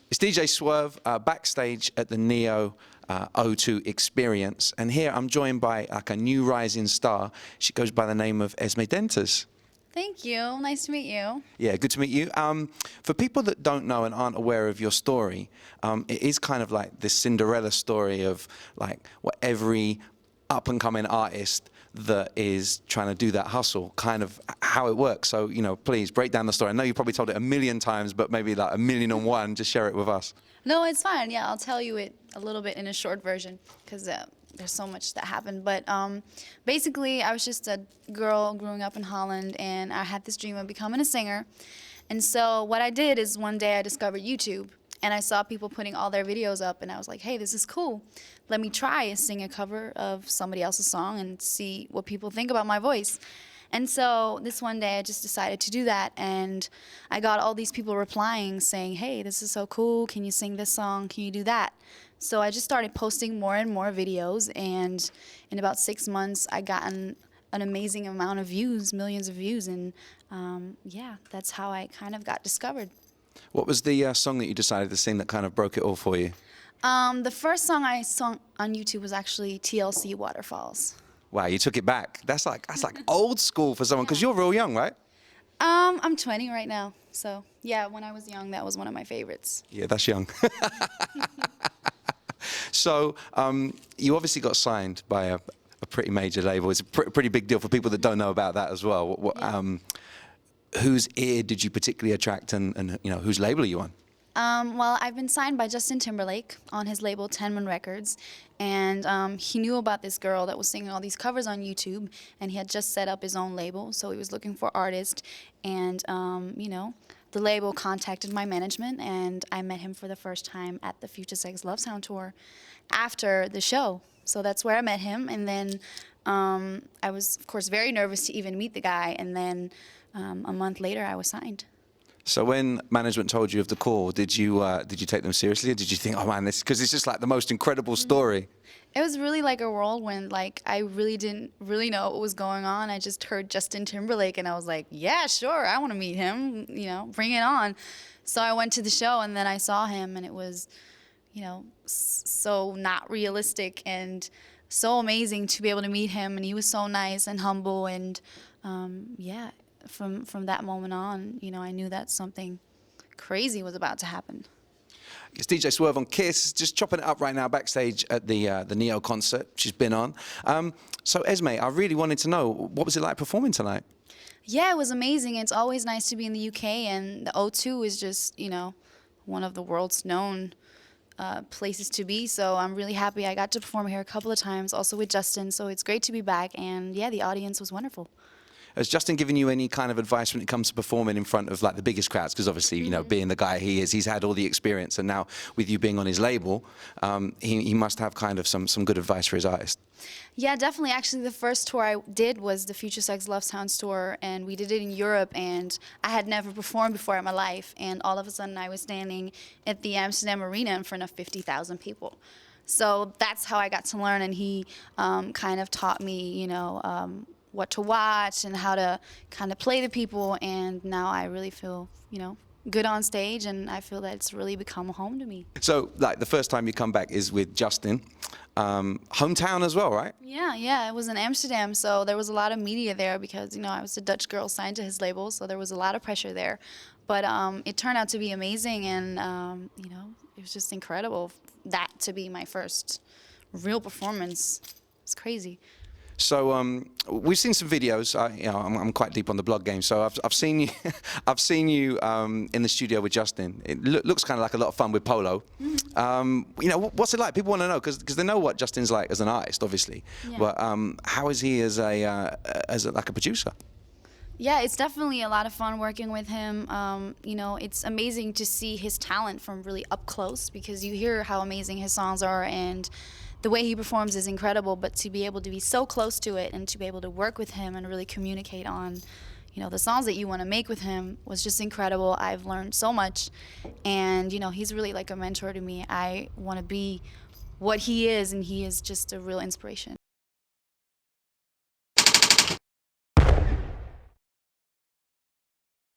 It's DJ Swerve backstage at the Neo O2 Experience, and here I'm joined by like a new rising star. She goes by the name of Esmee Denters. Thank you. Nice to meet you. Yeah, good to meet you. For people that don't know and aren't aware of your story, it is kind of like this Cinderella story of like what every up-and-coming artist that is trying to do that hustle, kind of how it works. So, you know, please break down the story. I know you probably told it a million times, but maybe like a million and one, just share it with us. No, it's fine. Yeah, I'll tell you it a little bit in a short version because there's so much that happened. But basically, I was just a girl growing up in Holland, and I had this dream of becoming a singer. And so what I did is one day I discovered YouTube, and I saw people putting all their videos up, and I was like, hey, this is cool. Let me try and sing a cover of somebody else's song and see what people think about my voice. And so this one day I just decided to do that, and I got all these people replying saying, hey, this is so cool, can you sing this song, can you do that? So I just started posting more and more videos, and in about 6 months I got an amazing amount of views, millions of views, and yeah, that's how I kind of got discovered. What was the song that you decided to sing that kind of broke it all for you? The first song I sung on YouTube was actually TLC Waterfalls. Wow, you took it back. That's like old school for someone, because you're real young, right? I'm 20 right now, so yeah, when I was young, that was one of my favorites. Yeah, that's young. So you obviously got signed by a pretty major label. It's a pretty big deal for people that don't know about that as well. Whose ear did you particularly attract, and you know, whose label are you on? Well, I've been signed by Justin Timberlake on his label 10 Records, and he knew about this girl that was singing all these covers on YouTube, and he had just set up his own label, so he was looking for artists, and you know, the label contacted my management, and I met him for the first time at the Future Sex Love Sound tour after the show. So that's where I met him, and then I was, of course, very nervous to even meet the guy, and then a month later I was signed. So when management told you of the call, did you take them seriously, or did you think, oh man, this, because it's just like the most incredible story? It was really like a whirlwind. Like, I really didn't really know what was going on. I just heard Justin Timberlake, and I was like, yeah, sure, I want to meet him, you know, bring it on. So I went to the show, and then I saw him, and it was, you know, so not realistic and so amazing to be able to meet him, and he was so nice and humble, and yeah. From that moment on, you know, I knew that something crazy was about to happen. It's DJ Swerve on Kiss, just chopping it up right now backstage at the Neo concert she's been on. So Esmee, I really wanted to know, what was it like performing tonight? Yeah, it was amazing. It's always nice to be in the UK, and the O2 is just, you know, one of the world's known places to be. So I'm really happy I got to perform here a couple of times, also with Justin. So it's great to be back, and yeah, the audience was wonderful. Has Justin given you any kind of advice when it comes to performing in front of like the biggest crowds? Because obviously, you know, being the guy he is, he's had all the experience, and now with you being on his label, he must have kind of some good advice for his artists. Yeah, definitely. Actually, the first tour I did was the Future Sex Love Sounds tour, and we did it in Europe, and I had never performed before in my life, and all of a sudden I was standing at the Amsterdam arena in front of 50,000 people. So that's how I got to learn, and he kind of taught me, you know, what to watch and how to kind of play the people, and now I really feel, you know, good on stage, and I feel that it's really become a home to me. So, like, the first time you come back is with Justin. Hometown as well, right? Yeah, it was in Amsterdam, so there was a lot of media there because, you know, I was a Dutch girl signed to his label, so there was a lot of pressure there. But it turned out to be amazing, and, you know, it was just incredible that to be my first real performance. It's crazy. So we've seen some videos. You know, I'm quite deep on the blog game, so I've seen you. I've seen you in the studio with Justin. It looks kind of like a lot of fun with Polo. You know, what's it like? People want to know because they know what Justin's like as an artist, obviously. Yeah. But how is he as like a producer? Yeah, it's definitely a lot of fun working with him. You know, it's amazing to see his talent from really up close because you hear how amazing his songs are, and the way he performs is incredible, but to be able to be so close to it and to be able to work with him and really communicate on, you know, the songs that you want to make with him was just incredible. I've learned so much, and, you know, he's really like a mentor to me. I want to be what he is, and he is just a real inspiration.